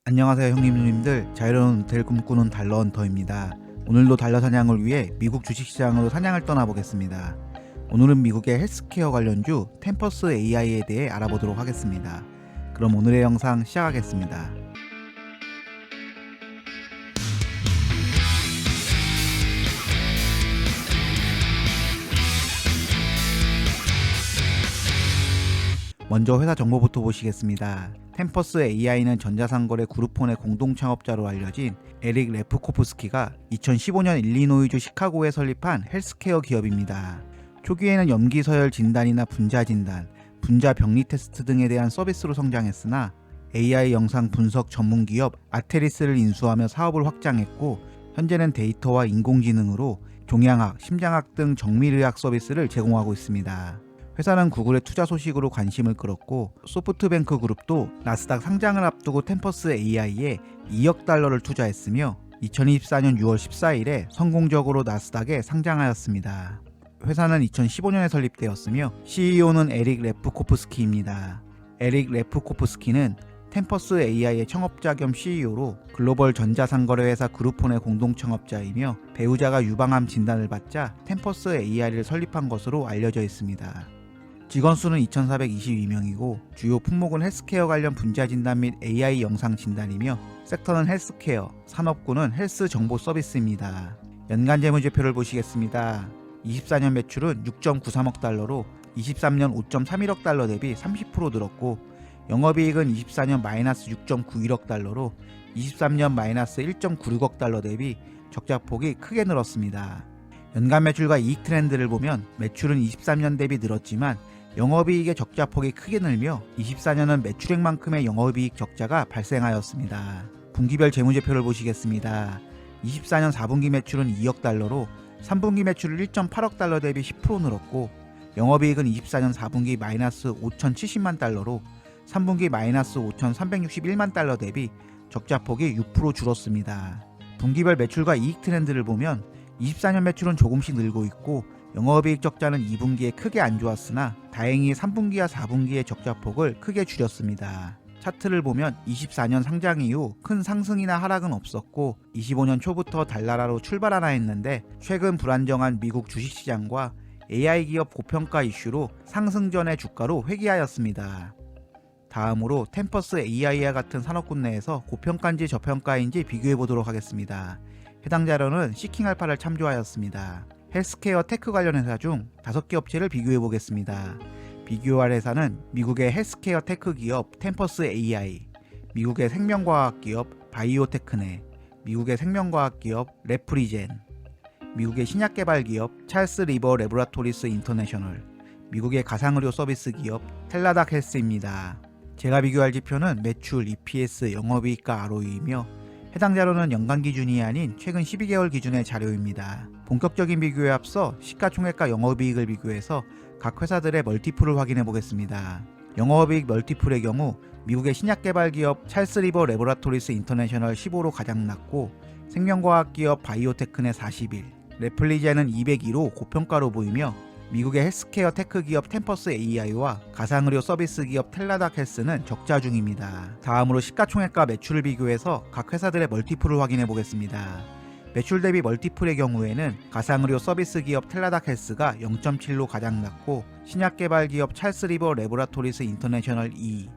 안녕하세요 형님 누님들. 자유로운 은퇴를 꿈꾸는 달러헌터입니다. 오늘도 달러 사냥을 위해 미국 주식시장으로 사냥을 떠나보겠습니다. 오늘은 미국의 헬스케어 관련주 템퍼스 AI에 대해 알아보도록 하겠습니다. 그럼 오늘의 영상 시작하겠습니다. 먼저 회사 정보부터 보시겠습니다. 템퍼스 AI는 전자상거래 그룹폰의 공동 창업자로 알려진 에릭 레프코프스키가 2015년 일리노이주 시카고에 설립한 헬스케어 기업입니다. 초기에는 염기 서열 진단이나 분자 진단, 분자 병리 테스트 등에 대한 서비스로 성장했으나 AI 영상 분석 전문 기업 아테리스를 인수하며 사업을 확장했고, 현재는 데이터와 인공지능으로 종양학, 심장학 등 정밀의학 서비스를 제공하고 있습니다. 회사는 구글의 투자 소식으로 관심을 끌었고, 소프트뱅크 그룹도 나스닥 상장을 앞두고 템퍼스 AI에 2억 달러를 투자했으며 2024년 6월 14일에 성공적으로 나스닥에 상장하였습니다. 회사는 2015년에 설립되었으며 CEO는 에릭 레프코프스키입니다. 에릭 레프코프스키는 템퍼스 AI의 청업자 겸 CEO로 글로벌 전자상거래회사 그룹폰의 공동 창업자이며 배우자가 유방암 진단을 받자 템퍼스 AI를 설립한 것으로 알려져 있습니다. 직원 수는 2,422명이고 주요 품목은 헬스케어 관련 분자 진단 및 AI 영상 진단이며 섹터는 헬스케어, 산업군은 헬스 정보 서비스입니다. 연간 재무제표를 보시겠습니다. 24년 매출은 6.93억 달러로 23년 5.31억 달러 대비 30% 늘었고, 영업이익은 24년 마이너스 6.91억 달러로 23년 마이너스 1.96억 달러 대비 적자폭이 크게 늘었습니다. 연간 매출과 이익 트렌드를 보면 매출은 23년 대비 늘었지만 영업이익의 적자폭이 크게 늘며 24년은 매출액만큼의 영업이익 적자가 발생하였습니다. 분기별 재무제표를 보시겠습니다. 24년 4분기 매출은 2억 달러로 3분기 매출을 1.8억 달러 대비 10% 늘었고, 영업이익은 24년 4분기 마이너스 5,070만 달러로 3분기 마이너스 5,361만 달러 대비 적자폭이 6% 줄었습니다. 분기별 매출과 이익 트렌드를 보면 24년 매출은 조금씩 늘고 있고, 영업이익 적자는 2분기에 크게 안 좋았으나 다행히 3분기와 4분기의 적자폭을 크게 줄였습니다. 차트를 보면 24년 상장 이후 큰 상승이나 하락은 없었고 25년 초부터 달나라로 출발하나 했는데, 최근 불안정한 미국 주식시장과 AI 기업 고평가 이슈로 상승 전의 주가로 회귀하였습니다. 다음으로 템퍼스 AI와 같은 산업군 내에서 고평가인지 저평가인지 비교해 보도록 하겠습니다. 해당 자료는 시킹알파를 참조하였습니다. 헬스케어 테크 관련 회사 중 5개 업체를 비교해 보겠습니다. 비교할 회사는 미국의 헬스케어 테크 기업 템퍼스 AI, 미국의 생명과학 기업 바이오테크네, 미국의 생명과학 기업 레프리젠, 미국의 신약 개발 기업 찰스 리버 레보라토리스 인터내셔널, 미국의 가상의료 서비스 기업 텔라닥 헬스입니다. 제가 비교할 지표는 매출, EPS, 영업이익과 ROE이며 해당 자료는 연간 기준이 아닌 최근 12개월 기준의 자료입니다. 본격적인 비교에 앞서 시가총액과 영업이익을 비교해서 각 회사들의 멀티플을 확인해 보겠습니다. 영업이익 멀티플의 경우 미국의 신약개발 기업 찰스 리버 레보라토리스 인터내셔널 15로 가장 낮고, 생명과학 기업 바이오테크네 41, 레플리젠은 202로 고평가로 보이며 미국의 헬스케어 테크 기업 템퍼스 AI와 가상의료 서비스 기업 텔라닥 헬스는 적자 중입니다. 다음으로 시가총액과 매출을 비교해서 각 회사들의 멀티플을 확인해 보겠습니다. 매출 대비 멀티플의 경우에는 가상의료 서비스 기업 텔라닥 헬스가 0.7로 가장 낮고, 신약개발 기업 찰스 리버 레보라토리스 인터내셔널 2,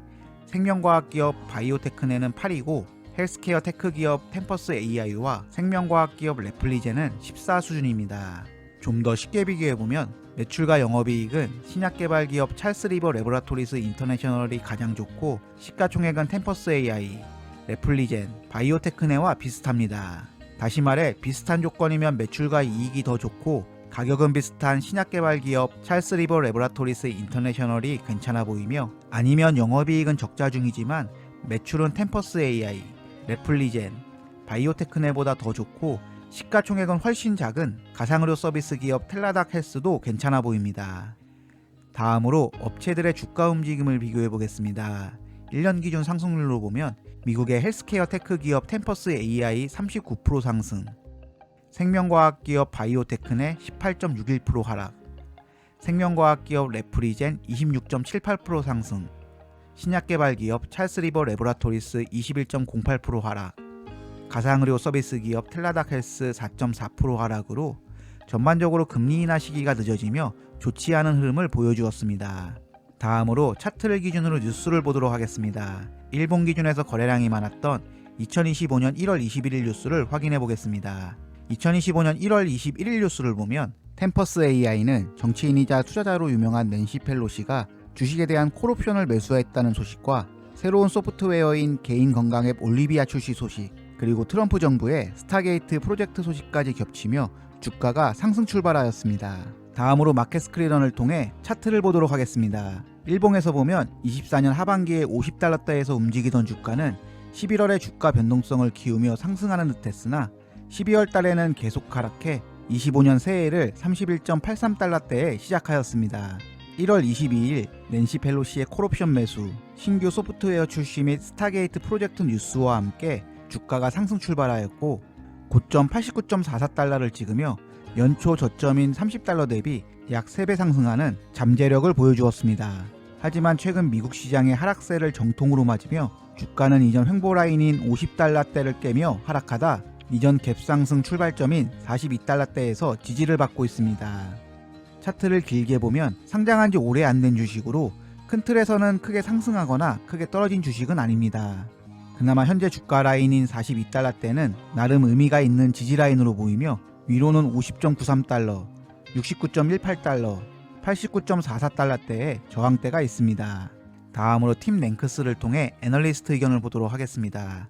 생명과학 기업 바이오테크네는 8이고, 헬스케어 테크 기업 템퍼스 AI와 생명과학 기업 레플리젠은 14 수준입니다. 좀 더 쉽게 비교해보면 매출과 영업이익은 신약개발 기업 찰스 리버 레보라토리스 인터내셔널이 가장 좋고, 시가총액은 템퍼스 AI, 레플리젠, 바이오테크네와 비슷합니다. 다시 말해 비슷한 조건이면 매출과 이익이 더 좋고, 가격은 비슷한 신약개발 기업 찰스 리버 레보라토리스 인터내셔널이 괜찮아 보이며, 아니면 영업이익은 적자 중이지만 매출은 템퍼스 AI, 레플리젠, 바이오테크네보다 더 좋고 시가총액은 훨씬 작은 가상의료 서비스 기업 텔라닥 헬스도 괜찮아 보입니다. 다음으로 업체들의 주가 움직임을 비교해 보겠습니다. 1년 기준 상승률로 보면 미국의 헬스케어 테크 기업 템퍼스 AI 39% 상승, 생명과학 기업 바이오테크네 18.61% 하락, 생명과학 기업 레프리젠 26.78% 상승, 신약 개발 기업 찰스 리버 레보라토리스 21.08% 하락, 가상의료 서비스 기업 텔라닥 헬스 4.4% 하락으로 전반적으로 금리 인하 시기가 늦어지며 좋지 않은 흐름을 보여주었습니다. 다음으로 차트를 기준으로 뉴스를 보도록 하겠습니다. 일본 기준에서 거래량이 많았던 2025년 1월 21일 뉴스를 확인해 보겠습니다. 2025년 1월 21일 뉴스를 보면 템퍼스 AI는 정치인이자 투자자로 유명한 낸시 펠로시가 주식에 대한 콜옵션을 매수했다는 소식과 새로운 소프트웨어인 개인 건강 앱 올리비아 출시 소식, 그리고 트럼프 정부의 스타게이트 프로젝트 소식까지 겹치며 주가가 상승 출발하였습니다. 다음으로 마켓 스크린런을 통해 차트를 보도록 하겠습니다. 일봉에서 보면 24년 하반기에 50달러대에서 움직이던 주가는 11월에 주가 변동성을 키우며 상승하는 듯했으나 12월 달에는 계속 하락해 25년 새해를 31.83달러대에 시작하였습니다. 1월 22일 낸시 펠로시의 콜옵션 매수, 신규 소프트웨어 출시 및 스타게이트 프로젝트 뉴스와 함께 주가가 상승 출발하였고 고점 89.44달러를 찍으며 연초 저점인 30달러 대비 약 3배 상승하는 잠재력을 보여주었습니다. 하지만 최근 미국 시장의 하락세를 정통으로 맞으며 주가는 이전 횡보라인인 50달러대를 깨며 하락하다 이전 갭상승 출발점인 42달러대에서 지지를 받고 있습니다. 차트를 길게 보면 상장한 지 오래 안 된 주식으로 큰 틀에서는 크게 상승하거나 크게 떨어진 주식은 아닙니다. 그나마 현재 주가 라인인 42달러대는 나름 의미가 있는 지지 라인으로 보이며 위로는 50.93달러, 69.18달러, 89.44달러대의 저항대가 있습니다. 다음으로 팀 랭크스를 통해 애널리스트 의견을 보도록 하겠습니다.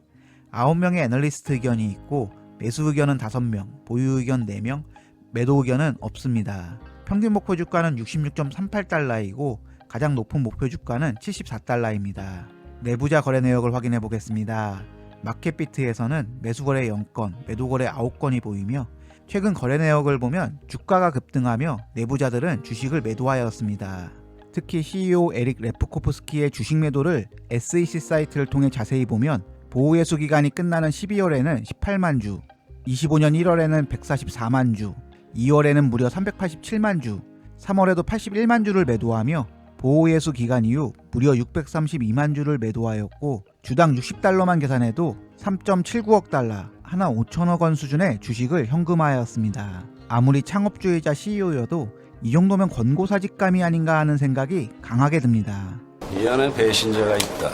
9명의 애널리스트 의견이 있고 매수 의견은 5명, 보유 의견 4명, 매도 의견은 없습니다. 평균 목표 주가는 66.38달러이고 가장 높은 목표 주가는 74달러입니다. 내부자 거래 내역을 확인해 보겠습니다. 마켓비트에서는 매수 거래 0건, 매도 거래 9건이 보이며 최근 거래 내역을 보면 주가가 급등하며 내부자들은 주식을 매도하였습니다. 특히 CEO 에릭 레프코프스키의 주식 매도를 SEC 사이트를 통해 자세히 보면 보호예수 기간이 끝나는 12월에는 18만 주, 25년 1월에는 144만 주, 2월에는 무려 387만 주, 3월에도 81만 주를 매도하며 보호예수 기간 이후 무려 632만 주를 매도하였고 주당 60달러만 계산해도 3.79억 달러, 하나 5천억 원 수준의 주식을 현금화하였습니다. 아무리 창업주의자 CEO여도 이 정도면 권고사직감이 아닌가 하는 생각이 강하게 듭니다. 이 안에 배신자가 있다.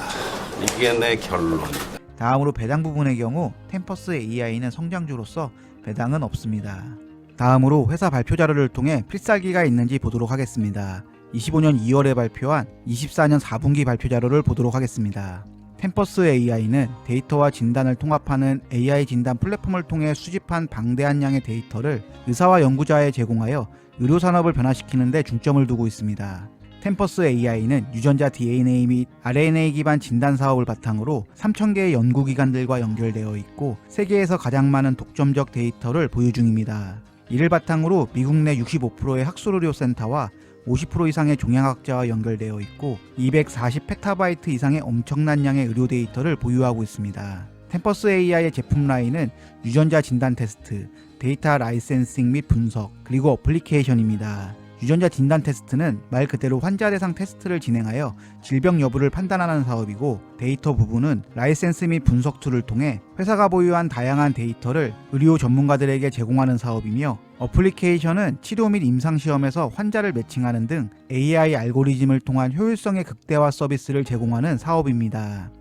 이게 내 결론이다. 다음으로 배당 부분의 경우 템퍼스 AI는 성장주로서 배당은 없습니다. 다음으로 회사 발표 자료를 통해 필살기가 있는지 보도록 하겠습니다. 25년 2월에 발표한 24년 4분기 발표 자료를 보도록 하겠습니다. 템퍼스 AI는 데이터와 진단을 통합하는 AI 진단 플랫폼을 통해 수집한 방대한 양의 데이터를 의사와 연구자에 제공하여 의료산업을 변화시키는 데 중점을 두고 있습니다. 템퍼스 AI는 유전자 DNA 및 RNA 기반 진단 사업을 바탕으로 3,000개의 연구기관들과 연결되어 있고 세계에서 가장 많은 독점적 데이터를 보유 중입니다. 이를 바탕으로 미국 내 65%의 학술의료센터와 50% 이상의 종양학자와 연결되어 있고 240페타바이트 이상의 엄청난 양의 의료 데이터를 보유하고 있습니다. 템퍼스 AI의 제품 라인은 유전자 진단 테스트, 데이터 라이센싱 및 분석, 그리고 어플리케이션입니다. 유전자 진단 테스트는 말 그대로 환자 대상 테스트를 진행하여 질병 여부를 판단하는 사업이고 데이터 부분은 라이센스 및 분석 툴을 통해 회사가 보유한 다양한 데이터를 의료 전문가들에게 제공하는 사업이며 어플리케이션은 치료 및 임상시험에서 환자를 매칭하는 등 AI 알고리즘을 통한 효율성의 극대화 서비스를 제공하는 사업입니다.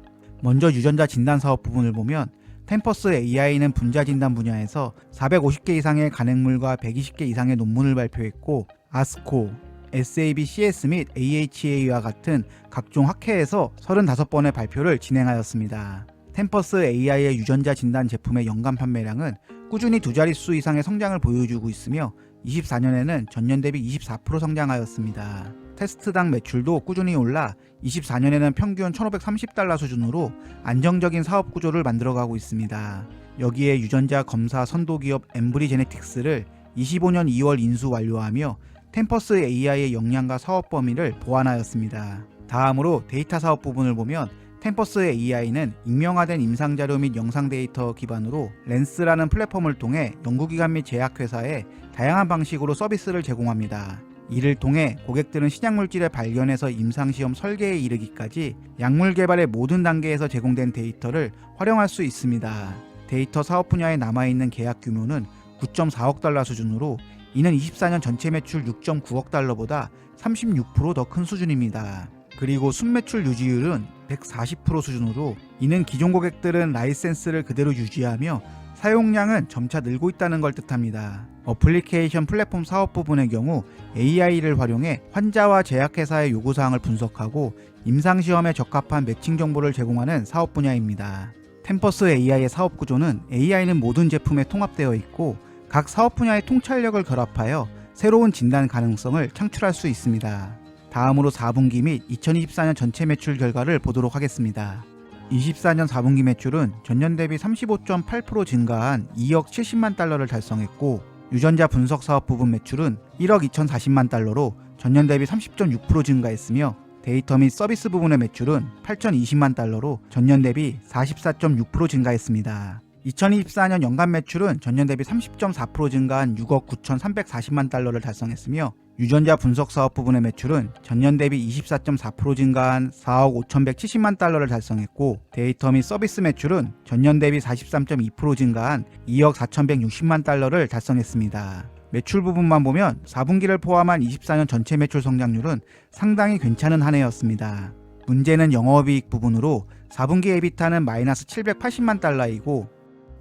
먼저 유전자 진단 사업 부분을 보면 템퍼스 AI는 분자 진단 분야에서 450개 이상의 간행물과 120개 이상의 논문을 발표했고 아스코, SABCS 및 AHA와 같은 각종 학회에서 35번의 발표를 진행하였습니다. 템퍼스 AI의 유전자 진단 제품의 연간 판매량은 꾸준히 두 자릿수 이상의 성장을 보여주고 있으며 24년에는 전년 대비 24% 성장하였습니다. 테스트당 매출도 꾸준히 올라 24년에는 평균 1,530달러 수준으로 안정적인 사업 구조를 만들어가고 있습니다. 여기에 유전자 검사 선도기업 엠브리 제네틱스를 25년 2월 인수 완료하며 템퍼스 AI의 역량과 사업 범위를 보완하였습니다. 다음으로 데이터 사업 부분을 보면 템퍼스 AI는 익명화된 임상자료 및 영상 데이터 기반으로 렌스라는 플랫폼을 통해 연구기관 및 제약회사에 다양한 방식으로 서비스를 제공합니다. 이를 통해 고객들은 신약물질을 발견해서 임상시험 설계에 이르기까지 약물 개발의 모든 단계에서 제공된 데이터를 활용할 수 있습니다. 데이터 사업 분야에 남아있는 계약 규모는 9.4억 달러 수준으로 이는 24년 전체 매출 6.9억 달러보다 36% 더 큰 수준입니다. 그리고 순매출 유지율은 140% 수준으로 이는 기존 고객들은 라이센스를 그대로 유지하며 사용량은 점차 늘고 있다는 걸 뜻합니다. 어플리케이션 플랫폼 사업 부분의 경우 AI를 활용해 환자와 제약회사의 요구사항을 분석하고 임상시험에 적합한 매칭 정보를 제공하는 사업 분야입니다. 템퍼스 AI의 사업 구조는 AI는 모든 제품에 통합되어 있고 각 사업 분야의 통찰력을 결합하여 새로운 진단 가능성을 창출할 수 있습니다. 다음으로 4분기 및 2024년 전체 매출 결과를 보도록 하겠습니다. 24년 4분기 매출은 전년 대비 35.8% 증가한 2억 70만 달러를 달성했고 유전자 분석 사업 부분 매출은 1억 2,040만 달러로 전년 대비 30.6% 증가했으며 데이터 및 서비스 부분의 매출은 8,020만 달러로 전년 대비 44.6% 증가했습니다. 2024년 연간 매출은 전년 대비 30.4% 증가한 6억 9,340만 달러를 달성했으며 유전자 분석 사업 부분의 매출은 전년 대비 24.4% 증가한 4억 5,170만 달러를 달성했고 데이터 및 서비스 매출은 전년 대비 43.2% 증가한 2억 4,160만 달러를 달성했습니다. 매출 부분만 보면 4분기를 포함한 24년 전체 매출 성장률은 상당히 괜찮은 한 해였습니다. 문제는 영업이익 부분으로 4분기 에비타는 마이너스 780만 달러이고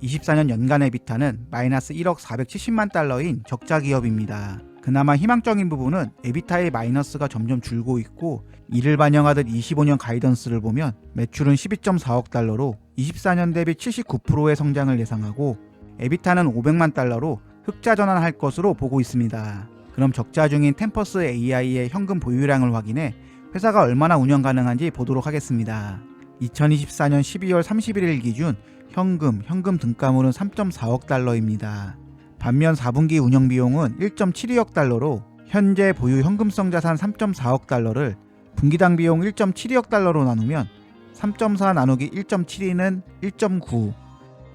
24년 연간 에비타는 마이너스 1억 470만 달러인 적자 기업입니다. 그나마 희망적인 부분은 에비타의 마이너스가 점점 줄고 있고 이를 반영하듯 25년 가이던스를 보면 매출은 12.4억 달러로 24년 대비 79%의 성장을 예상하고 에비타는 500만 달러로 흑자 전환할 것으로 보고 있습니다. 그럼 적자 중인 템퍼스 AI의 현금 보유량을 확인해 회사가 얼마나 운영 가능한지 보도록 하겠습니다. 2024년 12월 31일 기준 현금 등가물은 3.4억 달러입니다. 반면 4분기 운영 비용은 1.72억 달러로 현재 보유 현금성 자산 3.4억 달러를 분기당 비용 1.72억 달러로 나누면 3.4 나누기 1.72는 1.9.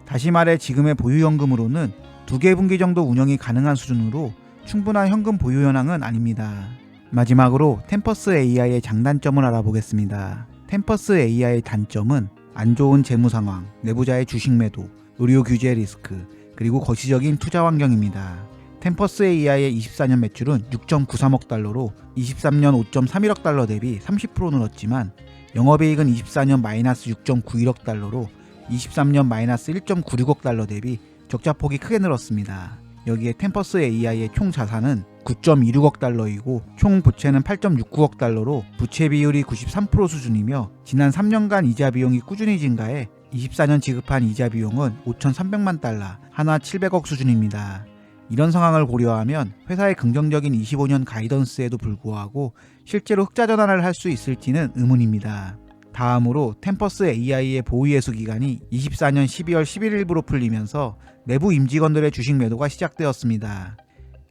다시 말해 지금의 보유 현금으로는 2개 분기 정도 운영이 가능한 수준으로 충분한 현금 보유 현황은 아닙니다. 마지막으로 템퍼스 AI의 장단점을 알아보겠습니다. 템퍼스 AI의 단점은 안 좋은 재무 상황, 내부자의 주식 매도, 의료 규제 리스크, 그리고 거시적인 투자 환경입니다. 템퍼스 AI의 24년 매출은 6.93억 달러로 23년 5.31억 달러 대비 30% 늘었지만 영업이익은 24년 마이너스 6.91억 달러로 23년 마이너스 1.96억 달러 대비 적자폭이 크게 늘었습니다. 여기에 템퍼스 AI의 총 자산은 9.26억 달러이고 총 부채는 8.69억 달러로 부채 비율이 93% 수준이며 지난 3년간 이자 비용이 꾸준히 증가해 24년 지급한 이자 비용은 5,300만 달러, 하나 700억 수준입니다. 이런 상황을 고려하면 회사의 긍정적인 25년 가이던스에도 불구하고 실제로 흑자 전환을 할 수 있을지는 의문입니다. 다음으로 템퍼스 AI의 보유예수 기간이 24년 12월 11일부로 풀리면서 내부 임직원들의 주식 매도가 시작되었습니다.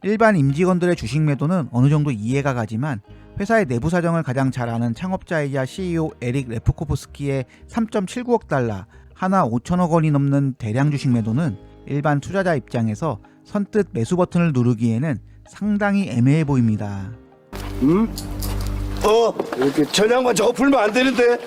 일반 임직원들의 주식 매도는 어느 정도 이해가 가지만 회사의 내부 사정을 가장 잘 아는 창업자이자 CEO 에릭 레프코프스키의 3.79억 달러, 하나 5천억 원이 넘는 대량 주식 매도는 일반 투자자 입장에서 선뜻 매수 버튼을 누르기에는 상당히 애매해 보입니다. 이렇게 전향만 저거 풀면 안 되는데.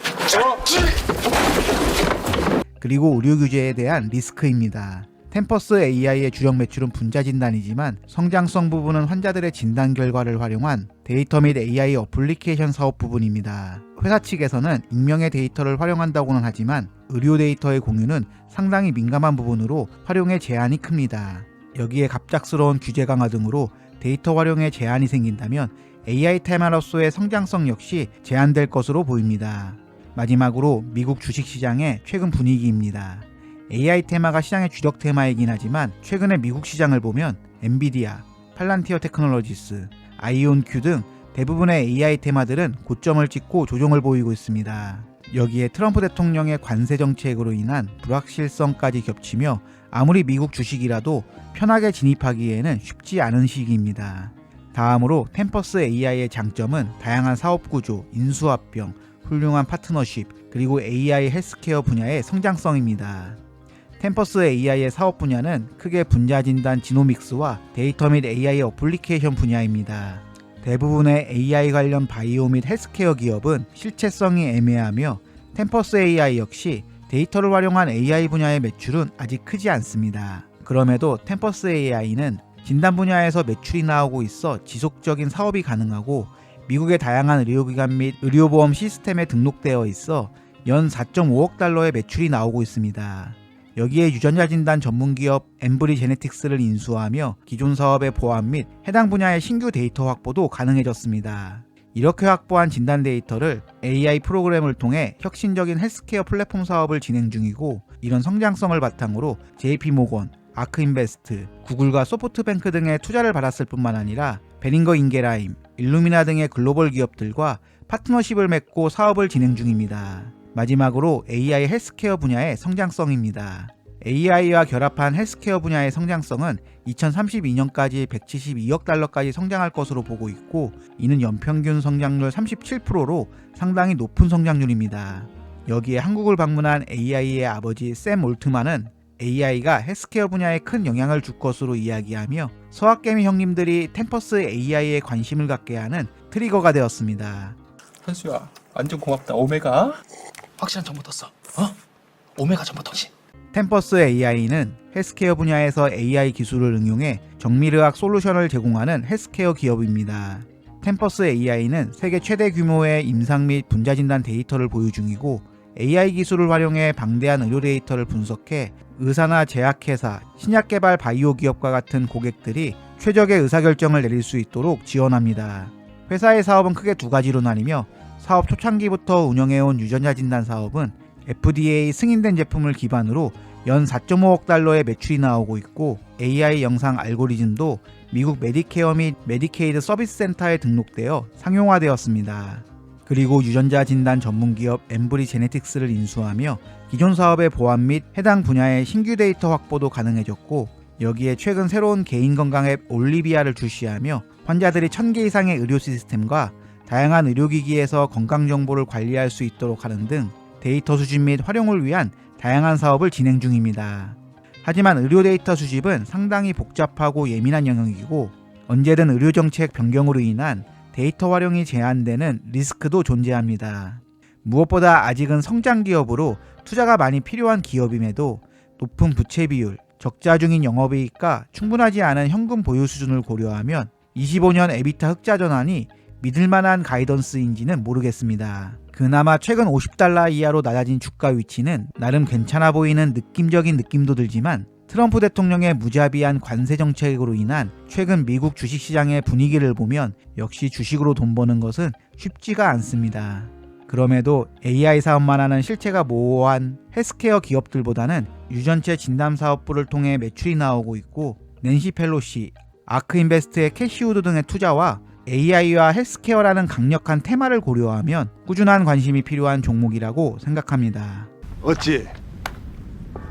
그리고 의료 규제에 대한 리스크입니다. 템퍼스 AI의 주력 매출은 분자 진단이지만 성장성 부분은 환자들의 진단 결과를 활용한 데이터 및 AI 어플리케이션 사업 부분입니다. 회사 측에서는 익명의 데이터를 활용한다고는 하지만 의료 데이터의 공유는 상당히 민감한 부분으로 활용에 제한이 큽니다. 여기에 갑작스러운 규제 강화 등으로 데이터 활용에 제한이 생긴다면 AI 테마로서의 성장성 역시 제한될 것으로 보입니다. 마지막으로 미국 주식시장의 최근 분위기입니다. AI 테마가 시장의 주력 테마이긴 하지만 최근에 미국 시장을 보면 엔비디아, 팔란티어 테크놀로지스, 아이온큐 등 대부분의 AI 테마들은 고점을 찍고 조정을 보이고 있습니다. 여기에 트럼프 대통령의 관세 정책으로 인한 불확실성까지 겹치며 아무리 미국 주식이라도 편하게 진입하기에는 쉽지 않은 시기입니다. 다음으로 템퍼스 AI의 장점은 다양한 사업 구조, 인수합병, 훌륭한 파트너십, 그리고 AI 헬스케어 분야의 성장성입니다. 템퍼스 AI의 사업 분야는 크게 분자 진단 지노믹스와 데이터 및 AI 어플리케이션 분야입니다. 대부분의 AI 관련 바이오 및 헬스케어 기업은 실체성이 애매하며 템퍼스 AI 역시 데이터를 활용한 AI 분야의 매출은 아직 크지 않습니다. 그럼에도 템퍼스 AI는 진단 분야에서 매출이 나오고 있어 지속적인 사업이 가능하고 미국의 다양한 의료기관 및 의료보험 시스템에 등록되어 있어 연 4.5억 달러의 매출이 나오고 있습니다. 여기에 유전자 진단 전문기업 엠브리 제네틱스를 인수하며 기존 사업의 보완 및 해당 분야의 신규 데이터 확보도 가능해졌습니다. 이렇게 확보한 진단 데이터를 AI 프로그램을 통해 혁신적인 헬스케어 플랫폼 사업을 진행 중이고, 이런 성장성을 바탕으로 JP모건, 아크인베스트, 구글과 소프트뱅크 등의 투자를 받았을 뿐만 아니라 베링거 인게라임, 일루미나 등의 글로벌 기업들과 파트너십을 맺고 사업을 진행 중입니다. 마지막으로 AI 헬스케어 분야의 성장성입니다. AI와 결합한 헬스케어 분야의 성장성은 2032년까지 172억 달러까지 성장할 것으로 보고 있고, 이는 연평균 성장률 37%로 상당히 높은 성장률입니다. 여기에 한국을 방문한 AI의 아버지 샘 올트만은 AI가 헬스케어 분야에 큰 영향을 줄 것으로 이야기하며 서학개미 형님들이 템퍼스 AI에 관심을 갖게 하는 트리거가 되었습니다. 현수야, 완전 고맙다. 오메가 확실한 정보 떴어. 오메가 정보통신. 템퍼스 AI는 헬스케어 분야에서 AI 기술을 응용해 정밀의학 솔루션을 제공하는 헬스케어 기업입니다. 템퍼스 AI는 세계 최대 규모의 임상 및 분자 진단 데이터를 보유 중이고, AI 기술을 활용해 방대한 의료 데이터를 분석해 의사나 제약회사, 신약개발 바이오 기업과 같은 고객들이 최적의 의사결정을 내릴 수 있도록 지원합니다. 회사의 사업은 크게 두 가지로 나뉘며, 사업 초창기부터 운영해온 유전자 진단 사업은 FDA 승인된 제품을 기반으로 연 4.5억 달러의 매출이 나오고 있고, AI 영상 알고리즘도 미국 메디케어 및 메디케이드 서비스 센터에 등록되어 상용화되었습니다. 그리고 유전자 진단 전문기업 엠브리 제네틱스를 인수하며 기존 사업의 보완 및 해당 분야의 신규 데이터 확보도 가능해졌고, 여기에 최근 새로운 개인건강 앱 올리비아를 출시하며 환자들이 1000개 이상의 의료 시스템과 다양한 의료기기에서 건강정보를 관리할 수 있도록 하는 등 데이터 수집 및 활용을 위한 다양한 사업을 진행 중입니다. 하지만 의료 데이터 수집은 상당히 복잡하고 예민한 영역이고, 언제든 의료정책 변경으로 인한 데이터 활용이 제한되는 리스크도 존재합니다. 무엇보다 아직은 성장 기업으로 투자가 많이 필요한 기업임에도 높은 부채 비율, 적자 중인 영업이익과 충분하지 않은 현금 보유 수준을 고려하면 25년 에비타 흑자 전환이 믿을만한 가이던스인지는 모르겠습니다. 그나마 최근 50달러 이하로 낮아진 주가 위치는 나름 괜찮아 보이는 느낌적인 느낌도 들지만, 트럼프 대통령의 무자비한 관세 정책으로 인한 최근 미국 주식시장의 분위기를 보면 역시 주식으로 돈 버는 것은 쉽지가 않습니다. 그럼에도 AI 사업만 하는 실체가 모호한 헬스케어 기업들보다는 유전체 진단 사업부를 통해 매출이 나오고 있고, 낸시 펠로시, 아크인베스트의 캐시우드 등의 투자와 AI와 헬스케어라는 강력한 테마를 고려하면 꾸준한 관심이 필요한 종목이라고 생각합니다. 어찌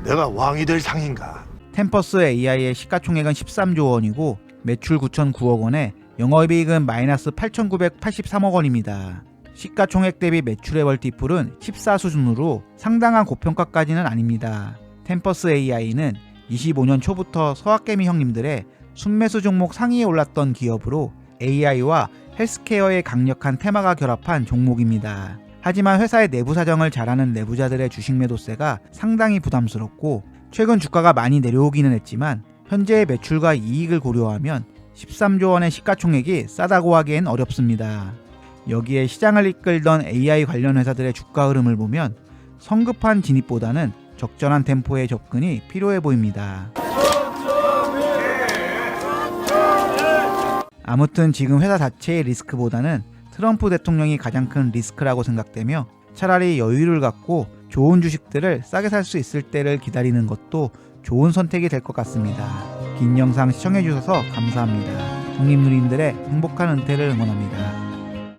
내가 왕이 될 상인가? 템퍼스 AI의 시가총액은 13조 원이고 매출 9,009억 원에 영업이익은 마이너스 8,983억 원입니다. 시가총액 대비 매출의 멀티플은 14 수준으로 상당한 고평가까지는 아닙니다. 템퍼스 AI는 25년 초부터 서학개미 형님들의 순매수 종목 상위에 올랐던 기업으로 AI와 헬스케어의 강력한 테마가 결합한 종목입니다. 하지만 회사의 내부 사정을 잘 아는 내부자들의 주식 매도세가 상당히 부담스럽고, 최근 주가가 많이 내려오기는 했지만 현재의 매출과 이익을 고려하면 13조 원의 시가총액이 싸다고 하기엔 어렵습니다. 여기에 시장을 이끌던 AI 관련 회사들의 주가 흐름을 보면 성급한 진입보다는 적절한 템포의 접근이 필요해 보입니다. 아무튼 지금 회사 자체의 리스크보다는 트럼프 대통령이 가장 큰 리스크라고 생각되며, 차라리 여유를 갖고 좋은 주식들을 싸게 살 수 있을 때를 기다리는 것도 좋은 선택이 될 것 같습니다. 긴 영상 시청해주셔서 감사합니다. 형님 누님들의 행복한 은퇴를 응원합니다.